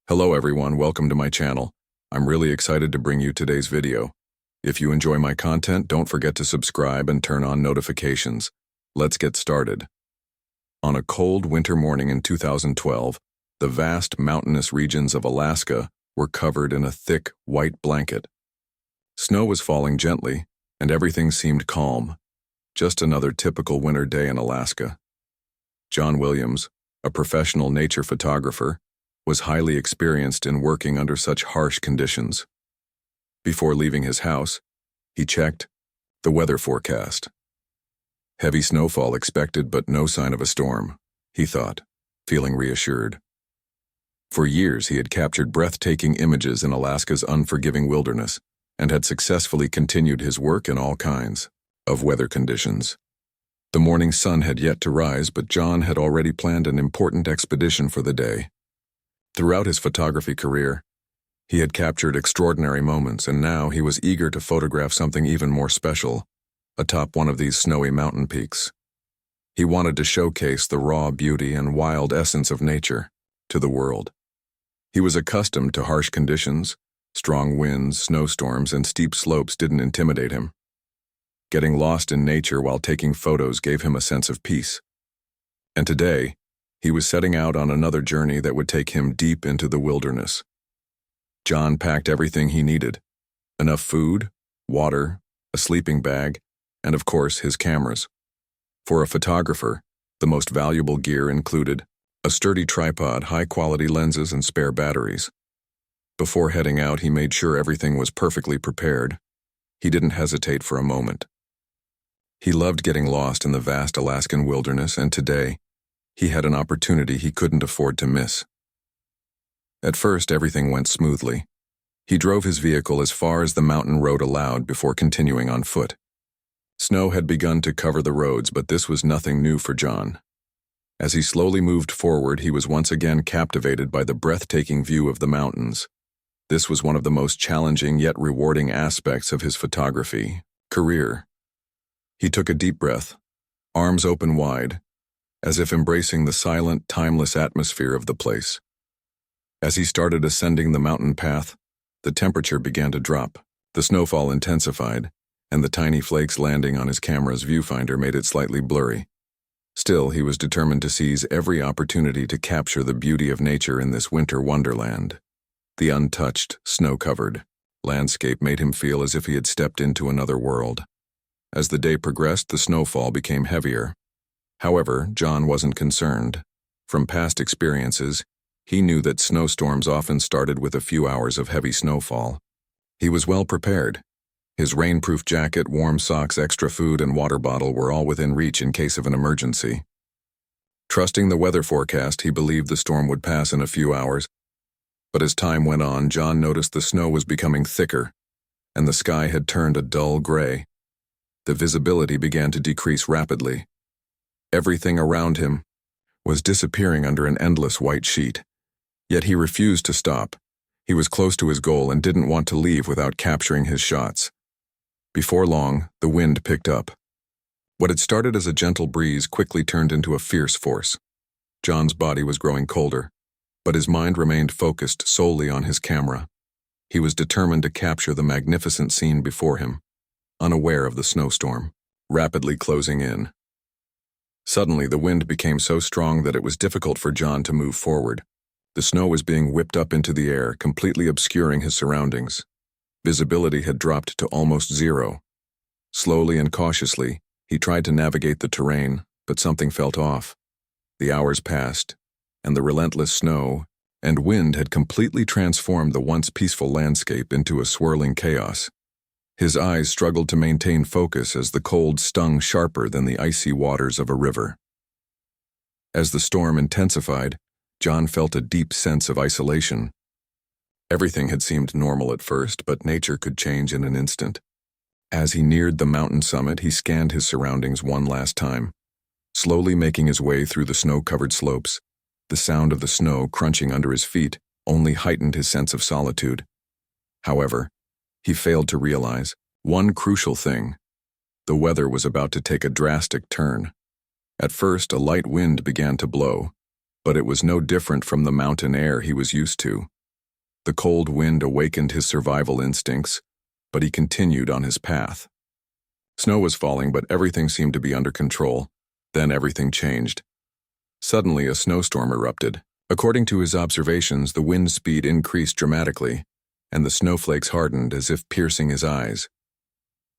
Hello everyone, welcome to my channel. I'm really excited to bring you today's video. If you enjoy my content, don't forget to subscribe and turn on notifications. Let's get started. On a cold winter morning in 2012, the vast mountainous regions of Alaska were covered in a thick, white blanket. Snow was falling gently, and everything seemed calm. Just another typical winter day in Alaska. John Williams, a professional nature photographer, was highly experienced in working under such harsh conditions. Before leaving his house, he checked the weather forecast. Heavy snowfall expected, but no sign of a storm, he thought, feeling reassured. For years, he had captured breathtaking images in Alaska's unforgiving wilderness and had successfully continued his work in all kinds of weather conditions. The morning sun had yet to rise, but John had already planned an important expedition for the day. Throughout his photography career, he had captured extraordinary moments, and now he was eager to photograph something even more special, atop one of these snowy mountain peaks. He wanted to showcase the raw beauty and wild essence of nature to the world. He was accustomed to harsh conditions. Strong winds, snowstorms, and steep slopes didn't intimidate him. Getting lost in nature while taking photos gave him a sense of peace. And today, he was setting out on another journey that would take him deep into the wilderness. John packed everything he needed: enough food, water, a sleeping bag, and of course his cameras. For a photographer, the most valuable gear included a sturdy tripod, high-quality lenses, and spare batteries. Before heading out, he made sure everything was perfectly prepared. He didn't hesitate for a moment. He loved getting lost in the vast Alaskan wilderness, and today, he had an opportunity he couldn't afford to miss. At first, everything went smoothly. He drove his vehicle as far as the mountain road allowed before continuing on foot. Snow had begun to cover the roads, but this was nothing new for John. As he slowly moved forward, he was once again captivated by the breathtaking view of the mountains. This was one of the most challenging yet rewarding aspects of his photography career. He took a deep breath, arms open wide, as if embracing the silent, timeless atmosphere of the place. As he started ascending the mountain path, the temperature began to drop. The snowfall intensified, and the tiny flakes landing on his camera's viewfinder made it slightly blurry. Still, he was determined to seize every opportunity to capture the beauty of nature in this winter wonderland. The untouched, snow-covered landscape made him feel as if he had stepped into another world. As the day progressed, the snowfall became heavier. However, John wasn't concerned. From past experiences, he knew that snowstorms often started with a few hours of heavy snowfall. He was well prepared. His rainproof jacket, warm socks, extra food, and water bottle were all within reach in case of an emergency. Trusting the weather forecast, he believed the storm would pass in a few hours. But as time went on, John noticed the snow was becoming thicker, and the sky had turned a dull gray. The visibility began to decrease rapidly. Everything around him was disappearing under an endless white sheet. Yet he refused to stop. He was close to his goal and didn't want to leave without capturing his shots. Before long, the wind picked up. What had started as a gentle breeze quickly turned into a fierce force. John's body was growing colder, but his mind remained focused solely on his camera. He was determined to capture the magnificent scene before him, unaware of the snowstorm rapidly closing in. Suddenly, the wind became so strong that it was difficult for John to move forward. The snow was being whipped up into the air, completely obscuring his surroundings. Visibility had dropped to almost zero. Slowly and cautiously, he tried to navigate the terrain, but something felt off. The hours passed, and the relentless snow and wind had completely transformed the once peaceful landscape into a swirling chaos. His eyes struggled to maintain focus as the cold stung sharper than the icy waters of a river. As the storm intensified, John felt a deep sense of isolation. Everything had seemed normal at first, but nature could change in an instant. As he neared the mountain summit, he scanned his surroundings one last time. Slowly making his way through the snow-covered slopes, the sound of the snow crunching under his feet only heightened his sense of solitude. However, he failed to realize one crucial thing: the weather was about to take a drastic turn. At first, a light wind began to blow, but it was no different from the mountain air he was used to. The cold wind awakened his survival instincts, but he continued on his path. Snow was falling, but everything seemed to be under control. Then everything changed. Suddenly, a snowstorm erupted. According to his observations, the wind speed increased dramatically, and the snowflakes hardened as if piercing his eyes.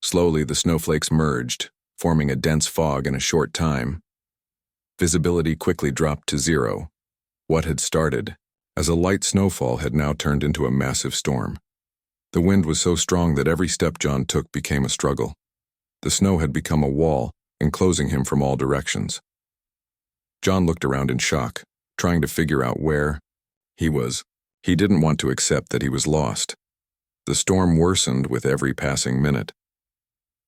Slowly, the snowflakes merged, forming a dense fog in a short time. Visibility quickly dropped to zero. What had started as a light snowfall had now turned into a massive storm. The wind was so strong that every step John took became a struggle. The snow had become a wall, enclosing him from all directions. John looked around in shock, trying to figure out where he was. He didn't want to accept that he was lost. The storm worsened with every passing minute.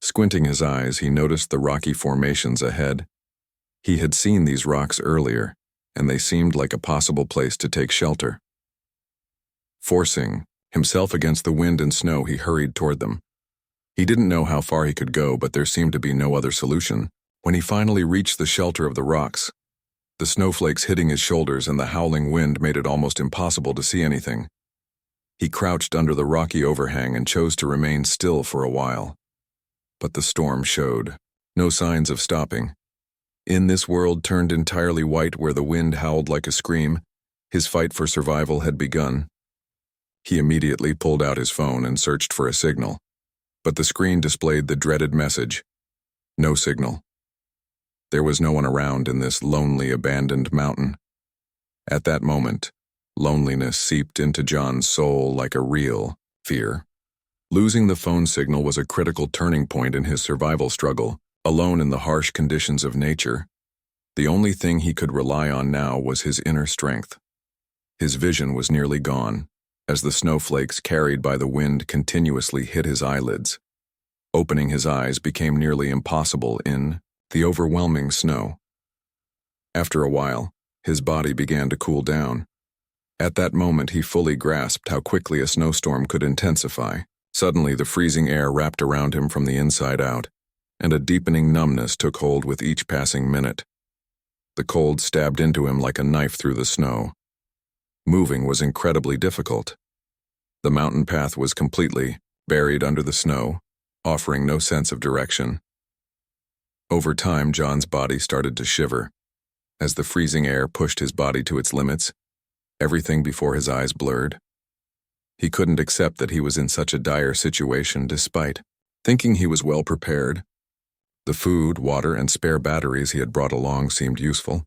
Squinting his eyes, he noticed the rocky formations ahead. He had seen these rocks earlier, and they seemed like a possible place to take shelter. Forcing himself against the wind and snow, he hurried toward them. He didn't know how far he could go, but there seemed to be no other solution. When he finally reached the shelter of the rocks, the snowflakes hitting his shoulders and the howling wind made it almost impossible to see anything. He crouched under the rocky overhang and chose to remain still for a while. But the storm showed no signs of stopping. In this world turned entirely white where the wind howled like a scream, his fight for survival had begun. He immediately pulled out his phone and searched for a signal. But the screen displayed the dreaded message: no signal. There was no one around in this lonely, abandoned mountain. At that moment, loneliness seeped into John's soul like a real fear. Losing the phone signal was a critical turning point in his survival struggle. Alone in the harsh conditions of nature, the only thing he could rely on now was his inner strength. His vision was nearly gone, as the snowflakes carried by the wind continuously hit his eyelids. Opening his eyes became nearly impossible in the overwhelming snow. After a while, his body began to cool down. At that moment, he fully grasped how quickly a snowstorm could intensify. Suddenly, the freezing air wrapped around him from the inside out, and a deepening numbness took hold with each passing minute. The cold stabbed into him like a knife through the snow. Moving was incredibly difficult. The mountain path was completely buried under the snow, offering no sense of direction. Over time, John's body started to shiver. As the freezing air pushed his body to its limits, everything before his eyes blurred. He couldn't accept that he was in such a dire situation despite thinking he was well prepared. The food, water, and spare batteries he had brought along seemed useful,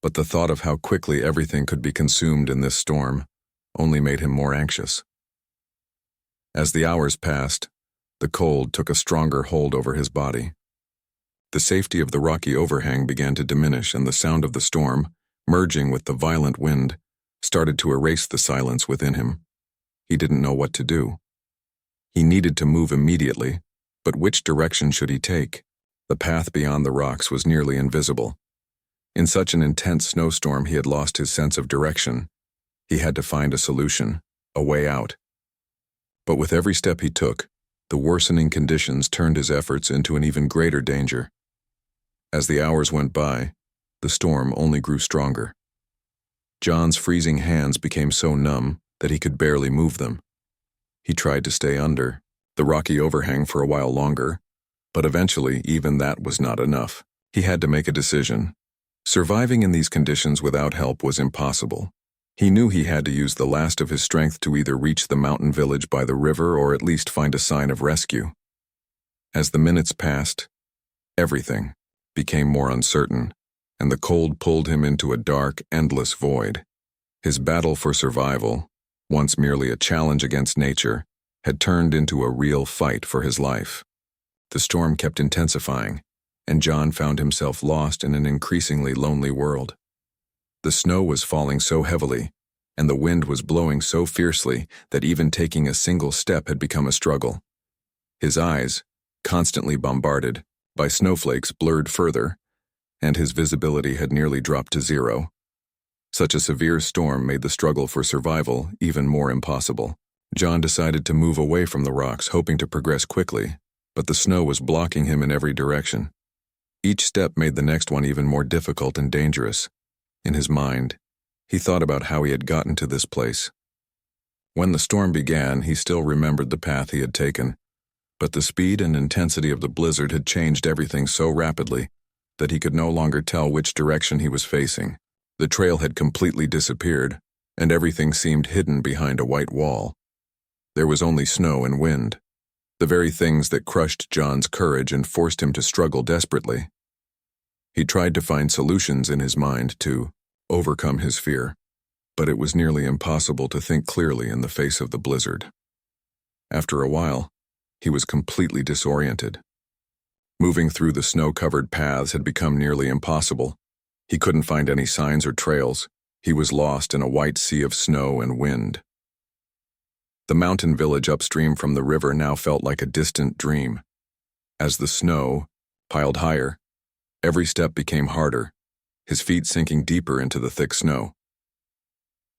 but the thought of how quickly everything could be consumed in this storm only made him more anxious. As the hours passed, the cold took a stronger hold over his body. The safety of the rocky overhang began to diminish, and the sound of the storm, merging with the violent wind, started to erase the silence within him. He didn't know what to do. He needed to move immediately, but which direction should he take? The path beyond the rocks was nearly invisible. In such an intense snowstorm, he had lost his sense of direction. He had to find a solution, a way out. But with every step he took, the worsening conditions turned his efforts into an even greater danger. As the hours went by, the storm only grew stronger. John's freezing hands became so numb that he could barely move them. He tried to stay under the rocky overhang for a while longer, but eventually even that was not enough. He had to make a decision. Surviving in these conditions without help was impossible. He knew he had to use the last of his strength to either reach the mountain village by the river or at least find a sign of rescue. As the minutes passed, everything became more uncertain, and the cold pulled him into a dark, endless void. His battle for survival, once merely a challenge against nature, had turned into a real fight for his life. The storm kept intensifying, and John found himself lost in an increasingly lonely world. The snow was falling so heavily, and the wind was blowing so fiercely that even taking a single step had become a struggle. His eyes, constantly bombarded by snowflakes, blurred further, and his visibility had nearly dropped to zero. Such a severe storm made the struggle for survival even more impossible. John decided to move away from the rocks, hoping to progress quickly, but the snow was blocking him in every direction. Each step made the next one even more difficult and dangerous. In his mind, he thought about how he had gotten to this place. When the storm began, he still remembered the path he had taken, but the speed and intensity of the blizzard had changed everything so rapidly that he could no longer tell which direction he was facing. The trail had completely disappeared, and everything seemed hidden behind a white wall. There was only snow and wind, the very things that crushed John's courage and forced him to struggle desperately. He tried to find solutions in his mind to overcome his fear, but it was nearly impossible to think clearly in the face of the blizzard. After a while, he was completely disoriented. Moving through the snow-covered paths had become nearly impossible. He couldn't find any signs or trails. He was lost in a white sea of snow and wind. The mountain village upstream from the river now felt like a distant dream. As the snow piled higher, every step became harder, his feet sinking deeper into the thick snow.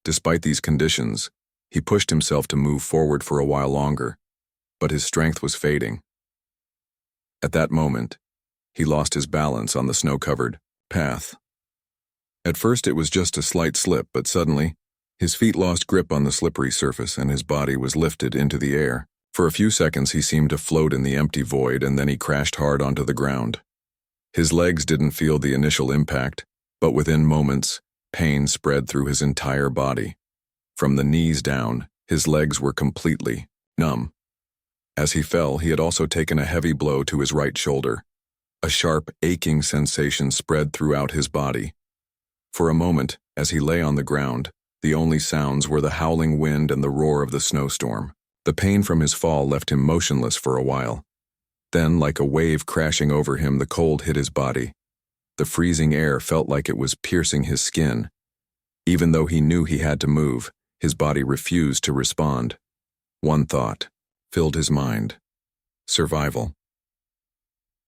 Despite these conditions, he pushed himself to move forward for a while longer, but his strength was fading. At that moment, he lost his balance on the snow-covered path. At first it was just a slight slip, but suddenly, his feet lost grip on the slippery surface and his body was lifted into the air. For a few seconds he seemed to float in the empty void, and then he crashed hard onto the ground. His legs didn't feel the initial impact, but within moments, pain spread through his entire body. From the knees down, his legs were completely numb. As he fell, he had also taken a heavy blow to his right shoulder. A sharp, aching sensation spread throughout his body. For a moment, as he lay on the ground, the only sounds were the howling wind and the roar of the snowstorm. The pain from his fall left him motionless for a while. Then, like a wave crashing over him, the cold hit his body. The freezing air felt like it was piercing his skin. Even though he knew he had to move, his body refused to respond. One thought filled his mind: survival.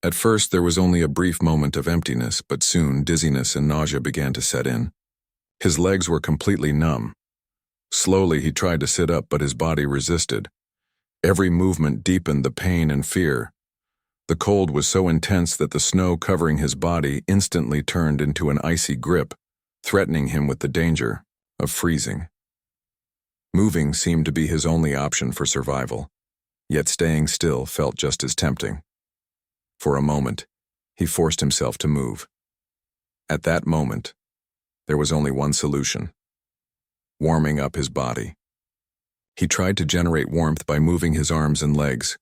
At first, there was only a brief moment of emptiness, but soon dizziness and nausea began to set in. His legs were completely numb. Slowly, he tried to sit up, but his body resisted. Every movement deepened the pain and fear. The cold was so intense that the snow covering his body instantly turned into an icy grip, threatening him with the danger of freezing. Moving seemed to be his only option for survival, yet staying still felt just as tempting. For a moment, he forced himself to move. At that moment, there was only one solution: warming up his body. He tried to generate warmth by moving his arms and legs.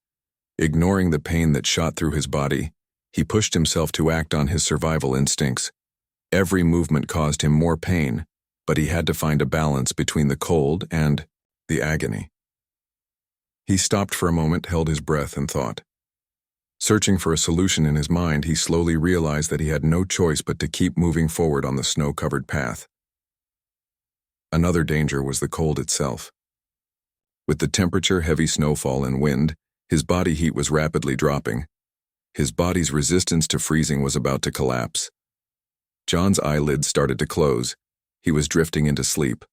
Ignoring the pain that shot through his body, he pushed himself to act on his survival instincts. Every movement caused him more pain, but he had to find a balance between the cold and the agony. He stopped for a moment, held his breath, and thought. Searching for a solution in his mind, he slowly realized that he had no choice but to keep moving forward on the snow-covered path. Another danger was the cold itself. With the temperature, heavy snowfall, and wind, his body heat was rapidly dropping. His body's resistance to freezing was about to collapse. John's eyelids started to close. He was drifting into sleep.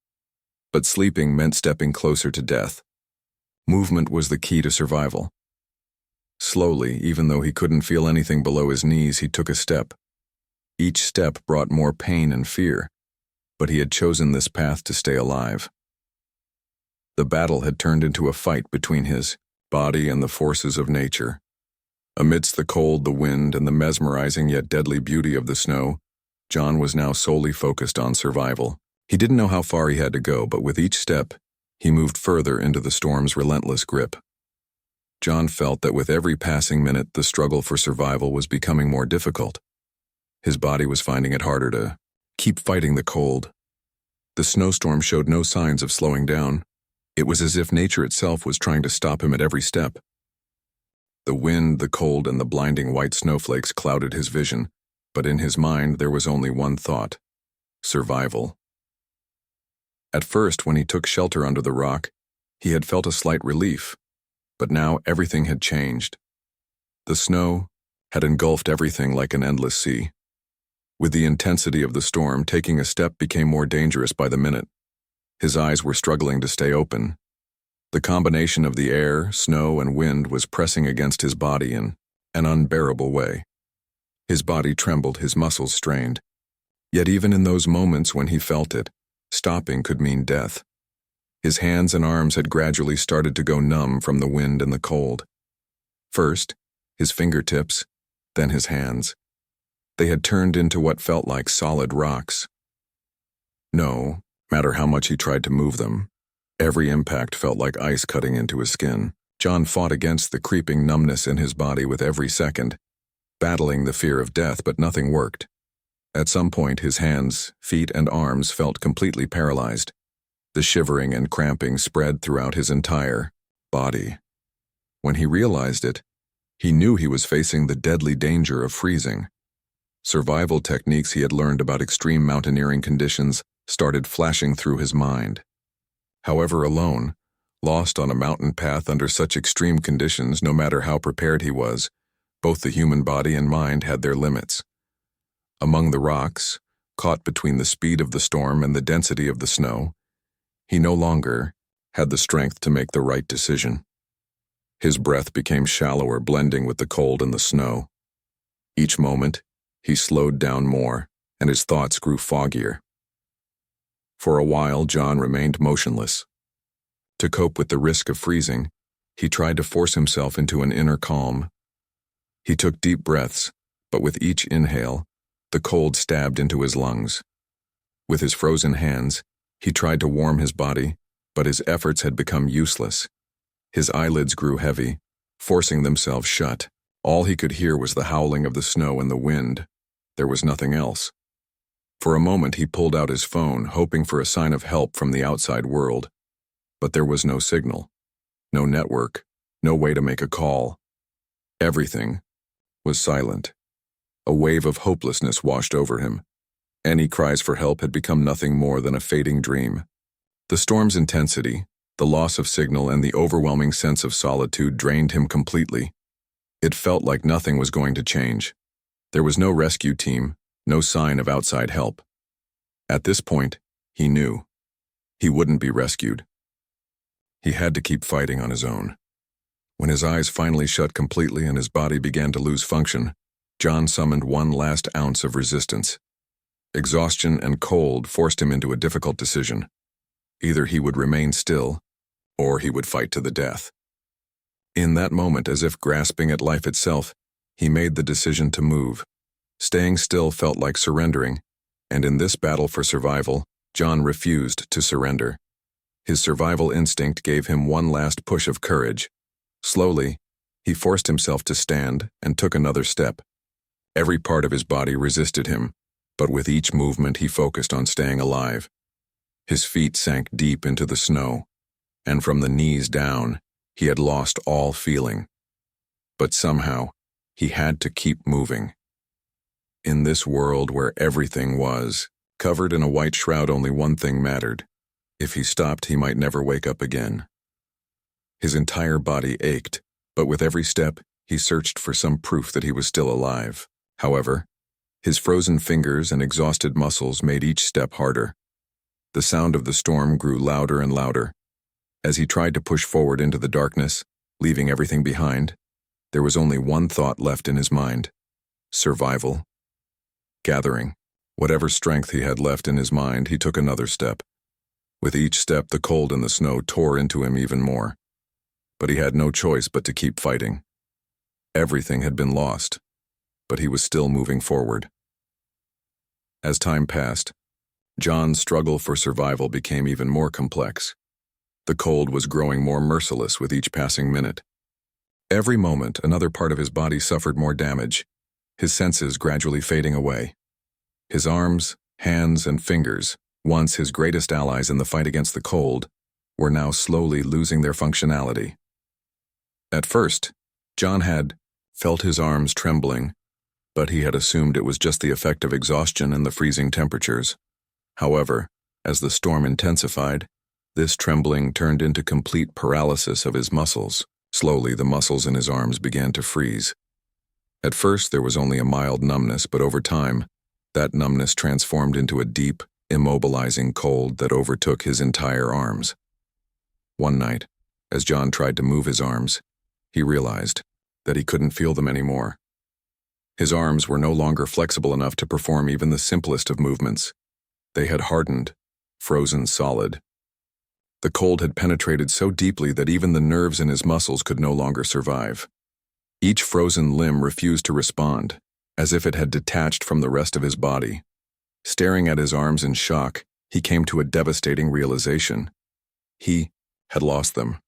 But sleeping meant stepping closer to death. Movement was the key to survival. Slowly, even though he couldn't feel anything below his knees, he took a step. Each step brought more pain and fear, but he had chosen this path to stay alive. The battle had turned into a fight between his body and the forces of nature. Amidst the cold, the wind, and the mesmerizing yet deadly beauty of the snow, John was now solely focused on survival. He didn't know how far he had to go, but with each step, he moved further into the storm's relentless grip. John felt that with every passing minute, the struggle for survival was becoming more difficult. His body was finding it harder to keep fighting the cold. The snowstorm showed no signs of slowing down. It was as if nature itself was trying to stop him at every step. The wind, the cold, and the blinding white snowflakes clouded his vision, but in his mind there was only one thought: survival. At first, when he took shelter under the rock, he had felt a slight relief, but now everything had changed. The snow had engulfed everything like an endless sea. With the intensity of the storm, taking a step became more dangerous by the minute. His eyes were struggling to stay open. The combination of the air, snow, and wind was pressing against his body in an unbearable way. His body trembled, his muscles strained. Yet even in those moments when he felt it, stopping could mean death. His hands and arms had gradually started to go numb from the wind and the cold. First, his fingertips, then his hands. They had turned into what felt like solid rocks. No matter how much he tried to move them, every impact felt like ice cutting into his skin. John fought against the creeping numbness in his body with every second, battling the fear of death, but nothing worked. At some point, his hands, feet, and arms felt completely paralyzed. The shivering and cramping spread throughout his entire body. When he realized it, he knew he was facing the deadly danger of freezing. Survival techniques he had learned about extreme mountaineering conditions started flashing through his mind. However, alone, lost on a mountain path under such extreme conditions, no matter how prepared he was, both the human body and mind had their limits. Among the rocks, caught between the speed of the storm and the density of the snow, he no longer had the strength to make the right decision. His breath became shallower, blending with the cold and the snow. Each moment, he slowed down more, and his thoughts grew foggier. For a while, John remained motionless. To cope with the risk of freezing, he tried to force himself into an inner calm. He took deep breaths, but with each inhale, the cold stabbed into his lungs. With his frozen hands, he tried to warm his body, but his efforts had become useless. His eyelids grew heavy, forcing themselves shut. All he could hear was the howling of the snow and the wind. There was nothing else. For a moment, he pulled out his phone, hoping for a sign of help from the outside world. But there was no signal, no network, no way to make a call. Everything was silent. A wave of hopelessness washed over him. Any cries for help had become nothing more than a fading dream. The storm's intensity, the loss of signal, and the overwhelming sense of solitude drained him completely. It felt like nothing was going to change. There was no rescue team, no sign of outside help. At this point, he knew he wouldn't be rescued. He had to keep fighting on his own. When his eyes finally shut completely and his body began to lose function, John summoned one last ounce of resistance. Exhaustion and cold forced him into a difficult decision. Either he would remain still, or he would fight to the death. In that moment, as if grasping at life itself, he made the decision to move. Staying still felt like surrendering, and in this battle for survival, John refused to surrender. His survival instinct gave him one last push of courage. Slowly, he forced himself to stand and took another step. Every part of his body resisted him, but with each movement he focused on staying alive. His feet sank deep into the snow, and from the knees down, he had lost all feeling. But somehow, he had to keep moving. In this world where everything was covered in a white shroud, only one thing mattered. If he stopped, he might never wake up again. His entire body ached, but with every step, he searched for some proof that he was still alive. However, his frozen fingers and exhausted muscles made each step harder. The sound of the storm grew louder and louder. As he tried to push forward into the darkness, leaving everything behind, there was only one thought left in his mind: survival. Gathering whatever strength he had left in his mind, he took another step. With each step, the cold and the snow tore into him even more. But he had no choice but to keep fighting. Everything had been lost, but he was still moving forward. As time passed, John's struggle for survival became even more complex. The cold was growing more merciless with each passing minute. Every moment, another part of his body suffered more damage, his senses gradually fading away. His arms, hands, and fingers, once his greatest allies in the fight against the cold, were now slowly losing their functionality. At first, John had felt his arms trembling, but he had assumed it was just the effect of exhaustion and the freezing temperatures. However, as the storm intensified, this trembling turned into complete paralysis of his muscles. Slowly, the muscles in his arms began to freeze. At first, there was only a mild numbness, but over time, that numbness transformed into a deep, immobilizing cold that overtook his entire arms. One night, as John tried to move his arms, he realized that he couldn't feel them anymore. His arms were no longer flexible enough to perform even the simplest of movements. They had hardened, frozen solid. The cold had penetrated so deeply that even the nerves in his muscles could no longer survive. Each frozen limb refused to respond, as if it had detached from the rest of his body. Staring at his arms in shock, he came to a devastating realization. He had lost them.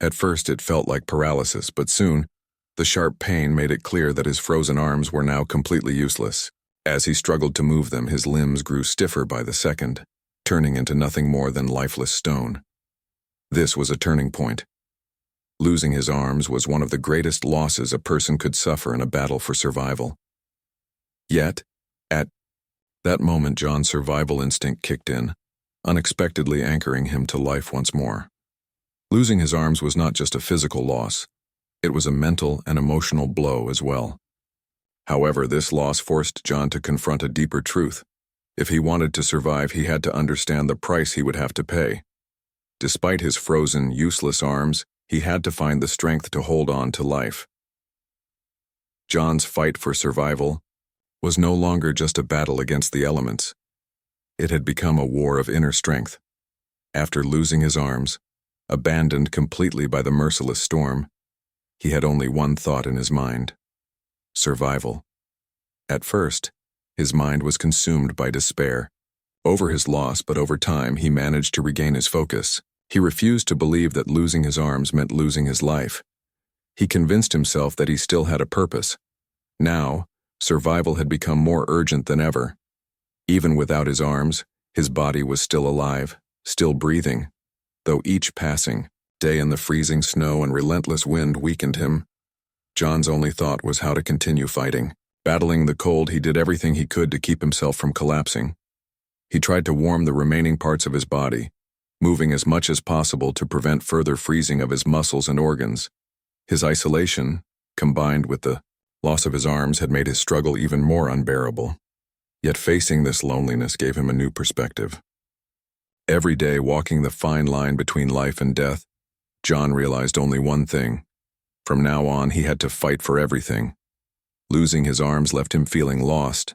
At first it felt like paralysis, but soon, the sharp pain made it clear that his frozen arms were now completely useless. As he struggled to move them, his limbs grew stiffer by the second, turning into nothing more than lifeless stone. This was a turning point. Losing his arms was one of the greatest losses a person could suffer in a battle for survival. Yet, at that moment, John's survival instinct kicked in, unexpectedly anchoring him to life once more. Losing his arms was not just a physical loss, it was a mental and emotional blow as well. However, this loss forced John to confront a deeper truth. If he wanted to survive, he had to understand the price he would have to pay. Despite his frozen, useless arms, he had to find the strength to hold on to life. John's fight for survival was no longer just a battle against the elements. It had become a war of inner strength. After losing his arms, abandoned completely by the merciless storm, he had only one thought in his mind: survival. At first, his mind was consumed by despair over his loss, but over time he managed to regain his focus. He refused to believe that losing his arms meant losing his life. He convinced himself that he still had a purpose. Now, survival had become more urgent than ever. Even without his arms, his body was still alive, still breathing. Though each passing day in the freezing snow and relentless wind weakened him, John's only thought was how to continue fighting. Battling the cold, he did everything he could to keep himself from collapsing. He tried to warm the remaining parts of his body, moving as much as possible to prevent further freezing of his muscles and organs. His isolation, combined with the loss of his arms, had made his struggle even more unbearable. Yet facing this loneliness gave him a new perspective. Every day, walking the fine line between life and death, John realized only one thing. From now on, he had to fight for everything. Losing his arms left him feeling lost,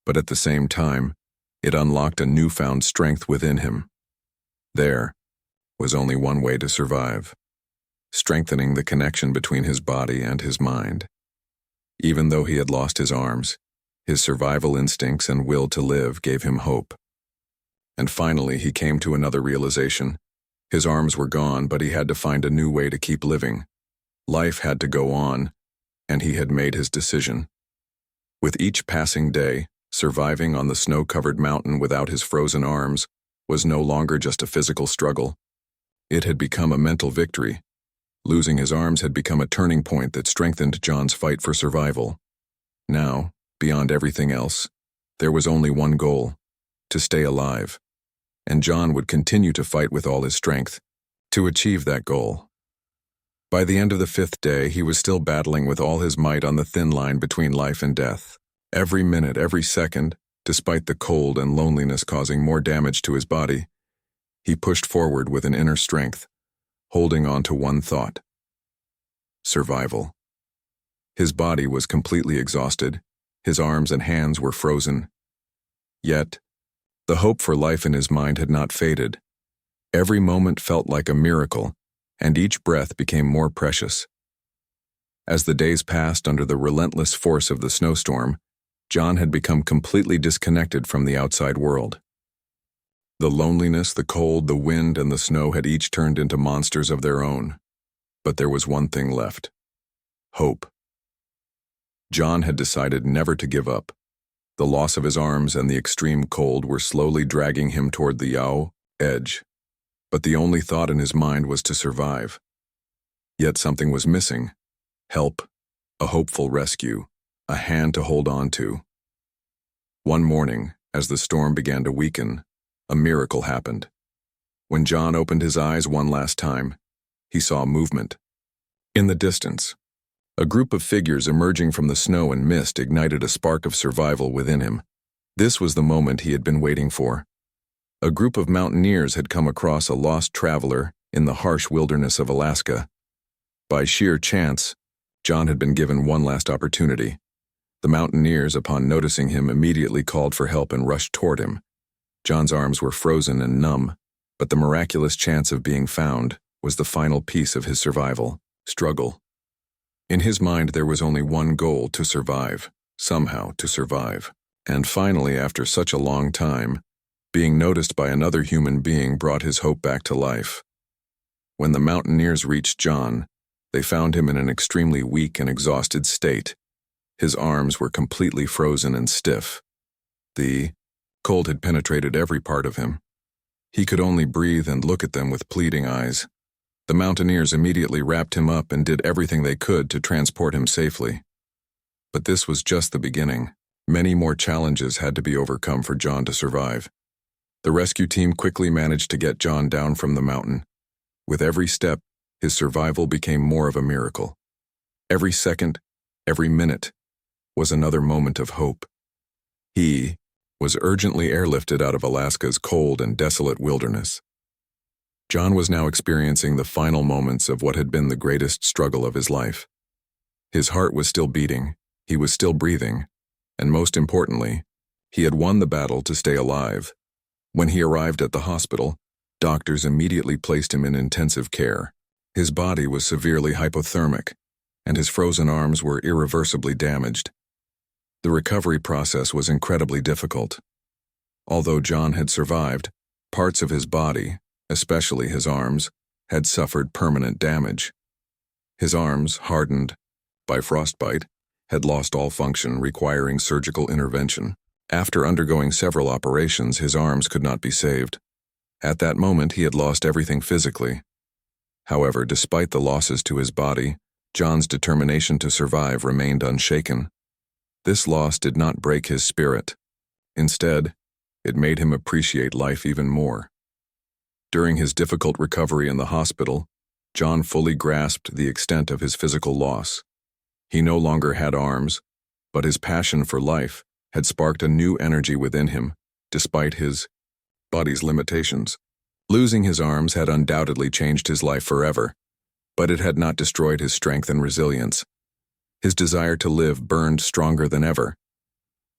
but at the same time, it unlocked a newfound strength within him. There was only one way to survive: strengthening the connection between his body and his mind. Even though he had lost his arms, his survival instincts and will to live gave him hope. And finally, he came to another realization. His arms were gone, but he had to find a new way to keep living. Life had to go on, and he had made his decision. With each passing day, surviving on the snow-covered mountain without his frozen arms was no longer just a physical struggle. It had become a mental victory. Losing his arms had become a turning point that strengthened John's fight for survival. Now, beyond everything else, there was only one goal: to stay alive. And John would continue to fight with all his strength to achieve that goal. By the end of the 5th day, he was still battling with all his might on the thin line between life and death. Every minute, every second, despite the cold and loneliness causing more damage to his body, he pushed forward with an inner strength, holding on to one thought: survival. His body was completely exhausted, his arms and hands were frozen. Yet, the hope for life in his mind had not faded. Every moment felt like a miracle, and each breath became more precious. As the days passed under the relentless force of the snowstorm, John had become completely disconnected from the outside world. The loneliness, the cold, the wind, and the snow had each turned into monsters of their own. But there was one thing left: hope. John had decided never to give up. The loss of his arms and the extreme cold were slowly dragging him toward the edge. But the only thought in his mind was to survive. Yet something was missing: help, a hopeful rescue, a hand to hold on to. One morning, as the storm began to weaken, a miracle happened. When John opened his eyes one last time, he saw movement. In the distance, a group of figures emerging from the snow and mist ignited a spark of survival within him. This was the moment he had been waiting for. A group of mountaineers had come across a lost traveler in the harsh wilderness of Alaska. By sheer chance, John had been given one last opportunity. The mountaineers, upon noticing him, immediately called for help and rushed toward him. John's arms were frozen and numb, But the miraculous chance of being found was the final piece of his survival struggle. In his mind, there was only one goal: to survive, somehow to survive. And finally, after such a long time, being noticed by another human being brought his hope back to life. When the mountaineers reached John, they found him in an extremely weak and exhausted state. His arms were completely frozen and stiff. The cold had penetrated every part of him. He could only breathe and look at them with pleading eyes. The mountaineers immediately wrapped him up and did everything they could to transport him safely. But this was just the beginning. Many more challenges had to be overcome for John to survive. The rescue team quickly managed to get John down from the mountain. With every step, his survival became more of a miracle. Every second, every minute, was another moment of hope. He was urgently airlifted out of Alaska's cold and desolate wilderness. John was now experiencing the final moments of what had been the greatest struggle of his life. His heart was still beating, he was still breathing, and most importantly, he had won the battle to stay alive. When he arrived at the hospital, doctors immediately placed him in intensive care. His body was severely hypothermic, and his frozen arms were irreversibly damaged. The recovery process was incredibly difficult. Although John had survived, parts of his body, especially his arms, had suffered permanent damage. His arms, hardened by frostbite, had lost all function, requiring surgical intervention. After undergoing several operations, his arms could not be saved. At that moment, he had lost everything physically. However, despite the losses to his body, John's determination to survive remained unshaken. This loss did not break his spirit. Instead, it made him appreciate life even more. During his difficult recovery in the hospital, John fully grasped the extent of his physical loss. He no longer had arms, but his passion for life had sparked a new energy within him, despite his body's limitations. Losing his arms had undoubtedly changed his life forever, but it had not destroyed his strength and resilience. His desire to live burned stronger than ever.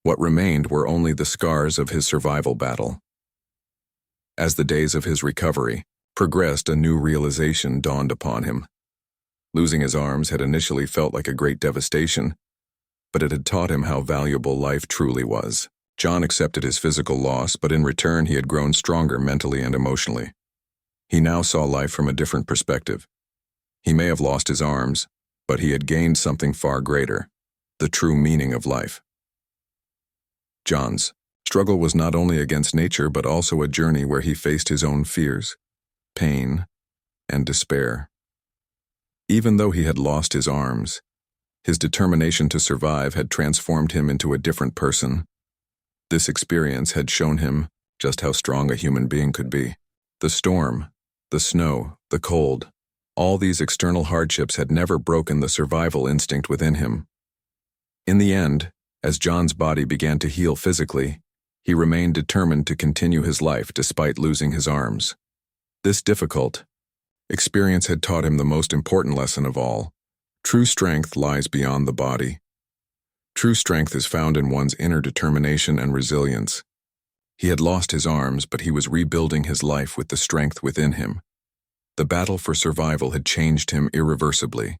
What remained were only the scars of his survival battle. As the days of his recovery progressed, a new realization dawned upon him. Losing his arms had initially felt like a great devastation, but it had taught him how valuable life truly was. John accepted his physical loss, but in return he had grown stronger mentally and emotionally. He now saw life from a different perspective. He may have lost his arms, but he had gained something far greater: the true meaning of life. John's struggle was not only against nature, but also a journey where he faced his own fears, pain, and despair. Even though he had lost his arms, his determination to survive had transformed him into a different person. This experience had shown him just how strong a human being could be. The storm, the snow, the cold, all these external hardships had never broken the survival instinct within him. In the end, as John's body began to heal physically, he remained determined to continue his life despite losing his arms. This difficult experience had taught him the most important lesson of all: true strength lies beyond the body. True strength is found in one's inner determination and resilience. He had lost his arms, but he was rebuilding his life with the strength within him. The battle for survival had changed him irreversibly.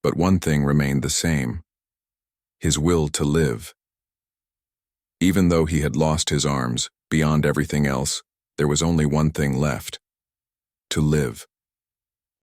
But one thing remained the same: his will to live. Even though he had lost his arms, beyond everything else, there was only one thing left: to live.